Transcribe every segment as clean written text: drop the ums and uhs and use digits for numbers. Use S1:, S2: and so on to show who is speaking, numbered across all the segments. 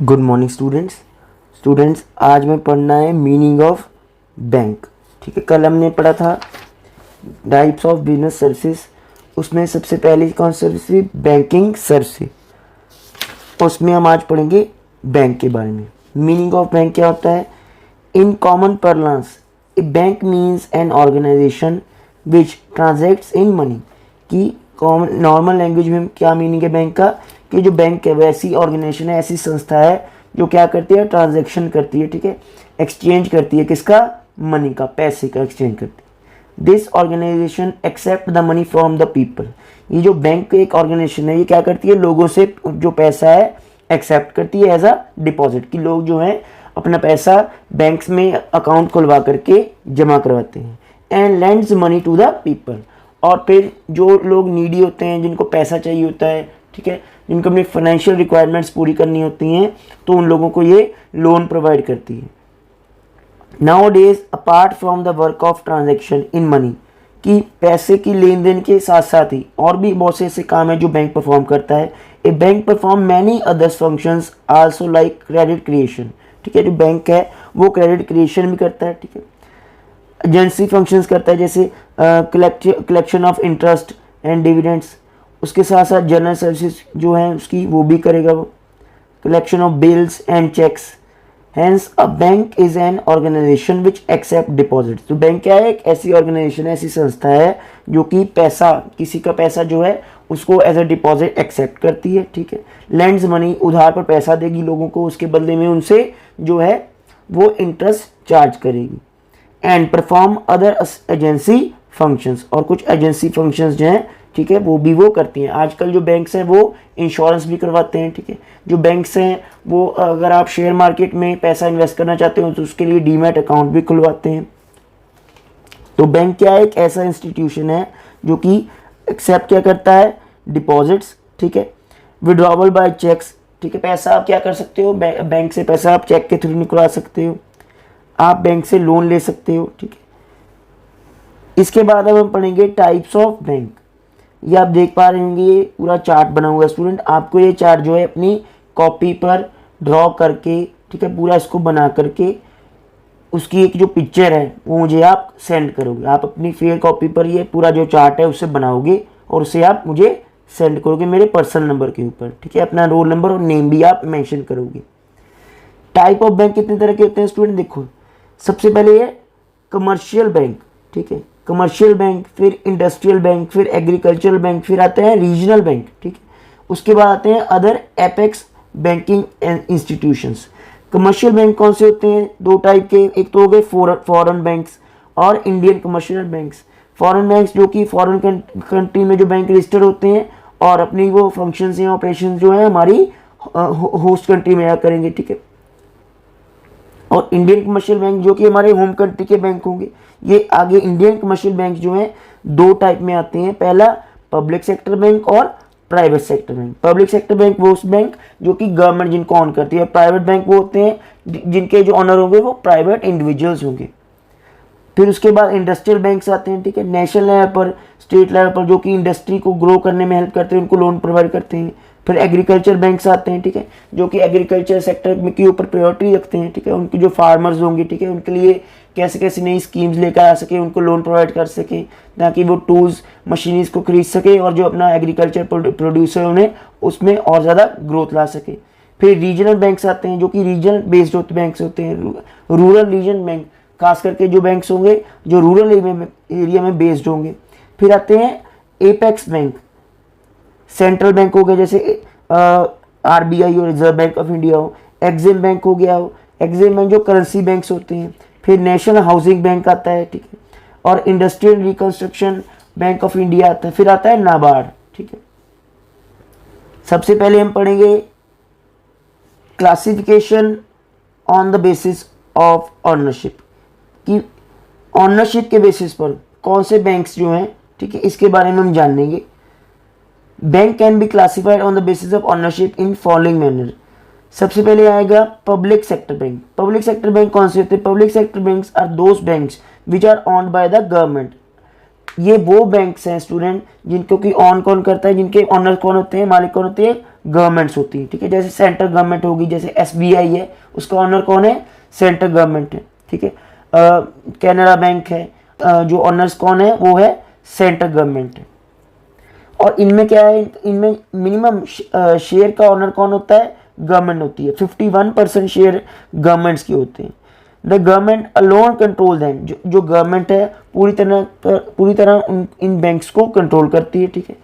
S1: Good morning students आज मैं पढ़ना है मीनिंग ऑफ बैंक। ठीक है, कल हमने पढ़ा था टाइप्स ऑफ बिजनेस सर्विसेज। उसमें सबसे पहले कौन सी सर्विस थी? Banking service. उसमें हम आज पढ़ेंगे बैंक के बारे में। मीनिंग ऑफ बैंक क्या होता है? In common parlance a bank means an organisation which transacts in money. कि कॉमन नॉर्मल लैंग्वेज में क्या मीनिंग है बैंक का? कि जो बैंक है वो ऐसी ऑर्गेनाइजेशन है, ऐसी संस्था है जो क्या करती है? ट्रांजैक्शन करती है। ठीक है, एक्सचेंज करती है। किसका? मनी का, पैसे का एक्सचेंज करती है। This organisation accept the money from the people. ये जो बैंक एक ऑर्गेनाइजेशन है, ये क्या करती है? लोगों से जो पैसा है एक्सेप्ट करती है एज अ डिपॉजिट। कि लोग जो है अपना पैसा बैंक्स में अकाउंट खुलवा करके जमा करवाते हैं। And lends money to the people. और फिर जो लोग नीडी होते हैं, जिनको पैसा चाहिए होता है, ठीक है, जिनको अपनी फाइनेंशियल रिक्वायरमेंट्स पूरी करनी होती हैं, तो उन लोगों को ये लोन प्रोवाइड करती है। Now days apart from the work of transaction in money, कि पैसे की लेन देन के साथ साथ ही और भी बहुत से ऐसे काम है जो बैंक परफॉर्म करता है। A bank perform many others functions also like credit creation. ठीक है, जो बैंक है वो क्रेडिट क्रिएशन भी करता है। ठीक है, एजेंसी फंक्शंस करता है, जैसे collection of interest and dividends. उसके साथ साथ जनरल सर्विसेज जो है उसकी वो भी करेगा वो, collection of bills and cheques. Hence a bank is an organisation which accept deposit. तो बैंक क्या है? एक ऐसी ऑर्गेनाइजेशन है, ऐसी संस्था है जो कि पैसा, किसी का पैसा जो है उसको एज अ डिपॉजिट एक्सेप्ट करती है। ठीक है, लैंड्स मनी, उधार पर पैसा देगी लोगों को, उसके बदले में उनसे जो है वो इंटरेस्ट चार्ज करेगी। And perform other agency functions, और कुछ एजेंसी फंक्शंस जो हैं, ठीक है, वो भी वो करती हैं। आजकल जो बैंक्स हैं वो इंश्योरेंस भी करवाते हैं। ठीक है, जो बैंक्स हैं वो अगर आप शेयर मार्केट में पैसा इन्वेस्ट करना चाहते हो तो उसके लिए डीमैट अकाउंट भी खुलवाते हैं। तो बैंक क्या है? एक ऐसा इंस्टीट्यूशन है जो कि एक्सेप्ट क्या करता है? डिपॉजिट्स। ठीक है, विड्रॉवल बाय चेक्स। ठीक है, पैसा आप क्या कर सकते हो? बैंक से पैसा आप चेक के थ्रू निकलवा सकते हो, आप बैंक से लोन ले सकते हो। ठीक है, इसके बाद अब हम पढ़ेंगे टाइप्स ऑफ बैंक। ये आप देख पा रहे होंगे, ये पूरा चार्ट बना हुआ है स्टूडेंट। आपको ये चार्ट जो है अपनी कॉपी पर ड्रॉ करके, ठीक है, पूरा इसको बना करके उसकी एक जो पिक्चर है वो मुझे आप सेंड करोगे। आप अपनी फेयर कॉपी पर ये पूरा जो चार्ट है उससे बनाओगे और उसे आप मुझे सेंड करोगे मेरे पर्सनल नंबर के ऊपर। ठीक है, अपना रोल नंबर और नेम भी आप मेंशन करोगे। टाइप ऑफ बैंक कितने तरह के होते हैं स्टूडेंट? देखो, सबसे पहले ये कमर्शियल बैंक। ठीक है, कमर्शियल बैंक, फिर इंडस्ट्रियल बैंक, फिर एग्रीकल्चरल बैंक, फिर आते हैं रीजनल बैंक। ठीक है, उसके बाद आते हैं other apex banking institutions. Commercial bank कौन से होते हैं? दो टाइप के, एक तो हो गए फॉरेन बैंक्स और Indian commercial banks. Foreign banks जो कि फॉरेन कंट्री में जो बैंक रजिस्टर्ड होते हैं और अपनी वो फंक्शंस या ऑपरेशन जो है हमारी होस्ट कंट्री में करेंगे। ठीक है, और इंडियन कमर्शियल बैंक जो कि हमारे होम कंट्री के बैंक होंगे। ये आगे इंडियन कमर्शियल बैंक जो है दो टाइप में आते हैं। पहला पब्लिक सेक्टर बैंक और private sector bank. Public sector bank वो बैंक जो कि गवर्नमेंट जिनको ऑन करती है। प्राइवेट बैंक वो होते हैं जिनके जो ऑनर होंगे वो प्राइवेट इंडिविजुअल्स होंगे। फिर उसके बाद इंडस्ट्रियल बैंक्स आते हैं। ठीक है, नेशनल लेवल पर, स्टेट लेवल पर जो कि इंडस्ट्री को ग्रो करने में हेल्प करते हैं, उनको लोन प्रोवाइड करते हैं। फिर एग्रीकल्चर बैंक्स आते हैं। ठीक है, जो कि एग्रीकल्चर सेक्टर के ऊपर प्रायोरिटी रखते हैं। ठीक है, उनकी जो फार्मर्स होंगे, ठीक है, उनके लिए कैसे कैसे नई स्कीम्स लेकर आ सके, उनको लोन प्रोवाइड कर सके ताकि वो टूल्स मशीनरीज को खरीद सके और जो अपना एग्रीकल्चर प्रोड्यूसर है उन्हें उसमें और ज़्यादा ग्रोथ ला सके। फिर रीजनल बैंक्स आते हैं जो कि रीजनल बेस्ड होते बैंक्स होते हैं। रूरल रीजन बैंक, खास करके जो बैंक्स होंगे जो रूरल एरिया में बेस्ड होंगे। फिर आते हैं एपेक्स बैंक, सेंट्रल बैंक हो गया, जैसे आरबीआई हो, रिजर्व बैंक ऑफ इंडिया हो। एग्जिम बैंक हो गया हो, एग्जिम बैंक जो करेंसी बैंक्स होते हैं। फिर नेशनल हाउसिंग बैंक आता है। ठीक है, और industrial reconstruction bank of India आता है। फिर आता है नाबार्ड। ठीक है, सबसे पहले हम पढ़ेंगे classification on the basis of ownership, कि ऑनरशिप के बेसिस पर कौन से बैंक्स जो हैं, ठीक है, इसके बारे में हम जान लेंगे। Bank can be classified on the basis of ownership in following manner. सबसे पहले आएगा public sector bank. Public sector bank कौन से होते हैं? Public sector banks are those banks which are owned by the government. ये वो बैंक्स हैं स्टूडेंट जिनको कि ऑन कौन करता है, जिनके ऑनर कौन होते हैं, मालिक कौन होते हैं, गवर्नमेंट्स होती है। ठीक है, जैसे सेंट्रल गवर्नमेंट होगी, जैसे SBI है, उसका ऑनर कौन है, सेंट्रल गवर्नमेंट है। ठीक है, कैनरा बैंक है, जो ऑनर्स कौन है, वो है सेंट्रल गवर्नमेंट है। और इनमें क्या है, इनमें मिनिमम शेयर का ऑनर कौन होता है, गवर्नमेंट होती है। 51% शेयर गवर्नमेंट्स के होते हैं। The government alone control than, जो गवर्नमेंट है पूरी तरह इन बैंक्स को कंट्रोल करती है। ठीक है,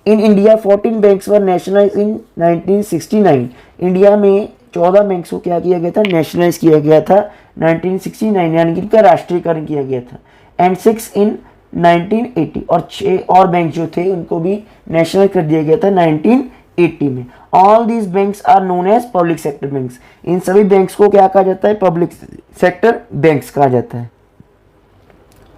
S1: in India 14 banks were nationalise in 1969। India में 14 बैंक्स को क्या किया गया था, नेशनलाइज किया गया था 1969, यानी कि इनका राष्ट्रीयकरण किया गया था। एंड 6 इन 1980, और 6 और बैंक जो थे उनको भी नेशनल कर दिया गया था 1980 में। All these banks are known as public sector banks. इन सभी बैंक्स को क्या कहा जाता है, पब्लिक सेक्टर बैंक्स कहा जाता है।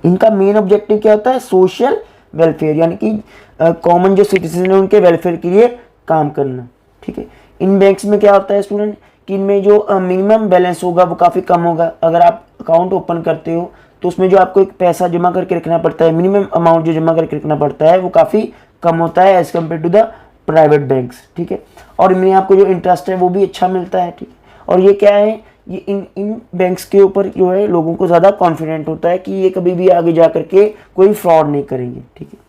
S1: इनका मेन ऑब्जेक्टिव क्या होता है, सोशल वेलफेयर, यानी कि कॉमन जो सिटीजन है उनके वेलफेयर के लिए काम करना। ठीक है, इन बैंक्स में क्या होता है स्टूडेंट कि इनमें जो मिनिमम बैलेंस होगा वो काफ़ी कम होगा। अगर आप अकाउंट ओपन करते हो तो उसमें जो आपको एक पैसा जमा करके रखना पड़ता है, मिनिमम अमाउंट जो जमा करके रखना पड़ता है वो काफ़ी कम होता है as compare to the private banks. ठीक है, और इनमें आपको जो इंटरेस्ट है वो भी अच्छा मिलता है। ठीक है, और ये क्या है, ये इन बैंक्स के ऊपर जो है लोगों को ज़्यादा कॉन्फिडेंट होता है कि ये कभी भी आगे जा करके कोई फ्रॉड नहीं करेंगे। ठीक है,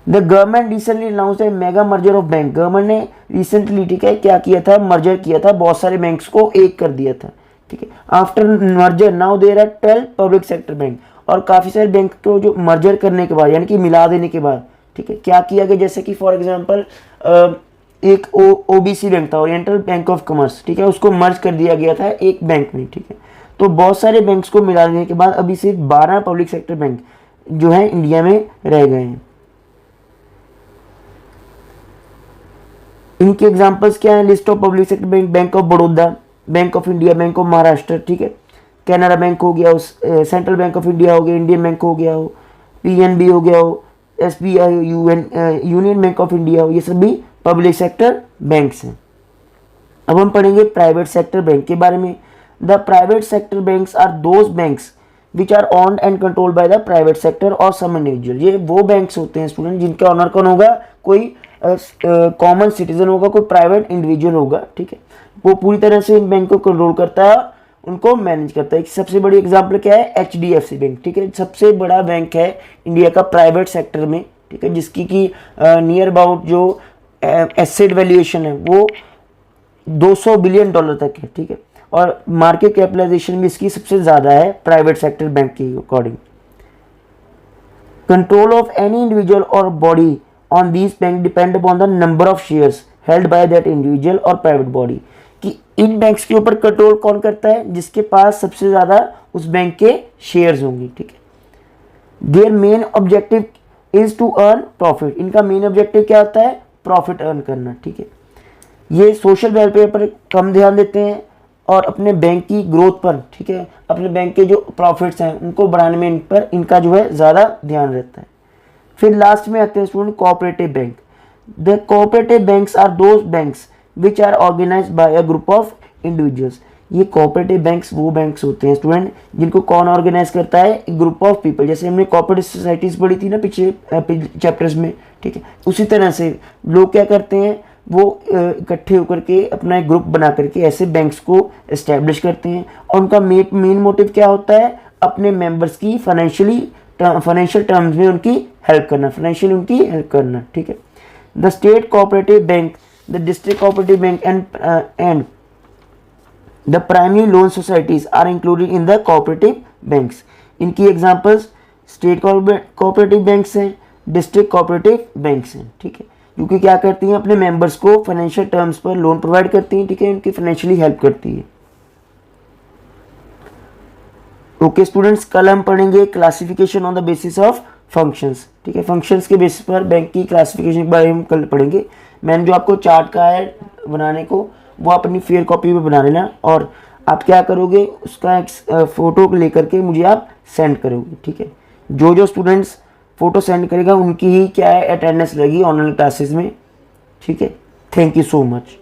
S1: the government recently announced A mega merger of bank. Government ने रिसेंटली, ठीक है, क्या किया था, मर्जर किया था, बहुत सारे बैंक्स को एक कर दिया था। ठीक है, after merger now there are 12 public sector bank. और काफ़ी सारे बैंक को जो मर्जर करने के बाद, यानी कि मिला देने के बाद, ठीक है, क्या किया गया, जैसे कि फॉर एग्जांपल एक OBC बैंक था, ओरिएंटल बैंक ऑफ कॉमर्स। ठीक है, उसको मर्ज कर दिया गया था एक बैंक में। ठीक है, तो बहुत सारे बैंक्स को मिला देने के बाद अभी सिर्फ 12 पब्लिक सेक्टर बैंक जो है इंडिया में रह गए हैं। इनके एग्जांपल्स क्या है, list of public sector bank, bank of Baroda, bank of India, bank of Maharashtra, ठीक है, कैनरा बैंक हो गया, उस सेंट्रल बैंक ऑफ इंडिया हो गया, इंडियन बैंक हो गया हो, PNB हो गया हो, SBI, union bank of India हो, ये सभी पब्लिक सेक्टर बैंक्स हैं। अब हम पढ़ेंगे प्राइवेट सेक्टर बैंक के बारे में। The private sector banks are those banks which are owned and controlled by the private sector और सम इंडिविजुअल। ये वो बैंक्स होते हैं स्टूडेंट जिनका ऑनर कौन होगा, कोई कॉमन सिटीजन होगा, कोई प्राइवेट इंडिविजुअल होगा। ठीक है, वो पूरी तरह से इन बैंक को कंट्रोल करता है और उनको मैनेज करता है। सबसे बड़ी एग्जांपल क्या है, HDFC बैंक। ठीक है, सबसे बड़ा बैंक है इंडिया का प्राइवेट सेक्टर में। ठीक है, जिसकी की नियर अबाउट जो एसेट वैल्यूएशन है वो $200 बिलियन तक है। ठीक है, और मार्केट कैपिटलाइजेशन भी इसकी सबसे ज़्यादा है प्राइवेट सेक्टर बैंक के according. Control of any individual और body on this bank depend upon the number of shares held by that individual और प्राइवेट बॉडी। कि इन बैंक्स के ऊपर कंट्रोल कौन करता है, जिसके पास सबसे ज़्यादा उस बैंक के शेयर्स होंगे। ठीक है, their main objective is to earn profit. इनका मेन ऑब्जेक्टिव क्या होता है, प्रॉफिट अर्न करना। ठीक है, ये सोशल वेलफेयर पर कम ध्यान देते हैं और अपने बैंक की ग्रोथ पर, ठीक है, अपने बैंक के जो प्रॉफिट्स हैं उनको बढ़ाने में इन पर इनका जो है ज़्यादा ध्यान रहता है। फिर लास्ट में आते हैं student cooperative bank. The cooperative banks are those banks which are organised by a group of individuals. ये कोऑपरेटिव बैंक्स वो बैंक्स होते हैं स्टूडेंट जिनको कौन ऑर्गेनाइज करता है, ग्रुप ऑफ पीपल। जैसे हमने कोऑपरेटिव सोसाइटीज पढ़ी थी ना पिछले चैप्टर्स में। ठीक है, उसी तरह से लोग क्या करते हैं, वो इकट्ठे होकर के अपना एक ग्रुप बना करके ऐसे बैंक्स को एस्टेब्लिश करते हैं। और उनका मेन मोटिव क्या होता है, अपने मेंबर्स की फाइनेंशियल टर्म्स में उनकी हेल्प करना, फाइनेंशियल उनकी हेल्प करना। ठीक है, the state cooperative bank, the district cooperative bank and the primary loan societies are included in the cooperative banks. इनकी एग्जांपल्स स्टेट कोऑपरेटिव बैंक्स हैं, डिस्ट्रिक्ट कोऑपरेटिव बैंक्स हैं। ठीक है, क्योंकि क्या करती हैं, अपने मेंबर्स को फाइनेंशियल टर्म्स पर लोन प्रोवाइड करती हैं। ठीक है, उनकी फाइनेंशियली हेल्प करती है। ओके स्टूडेंट्स, कल हम पढ़ेंगे classification on the basis of functions. ठीक है, फंक्शंस के बेसिस पर बैंक की क्लासिफिकेशन के बारे में कल पढ़ेंगे। मैंने जो आपको चार्ट कहा है बनाने को वो अपनी फेयर कॉपी में बना लेना, और आप क्या करोगे, उसका एक फ़ोटो लेकर के मुझे आप सेंड करोगे। ठीक है, जो स्टूडेंट्स फ़ोटो सेंड करेगा उनकी ही क्या है अटेंडेंस लगेगी ऑनलाइन क्लासेस में। ठीक है, थैंक यू सो मच।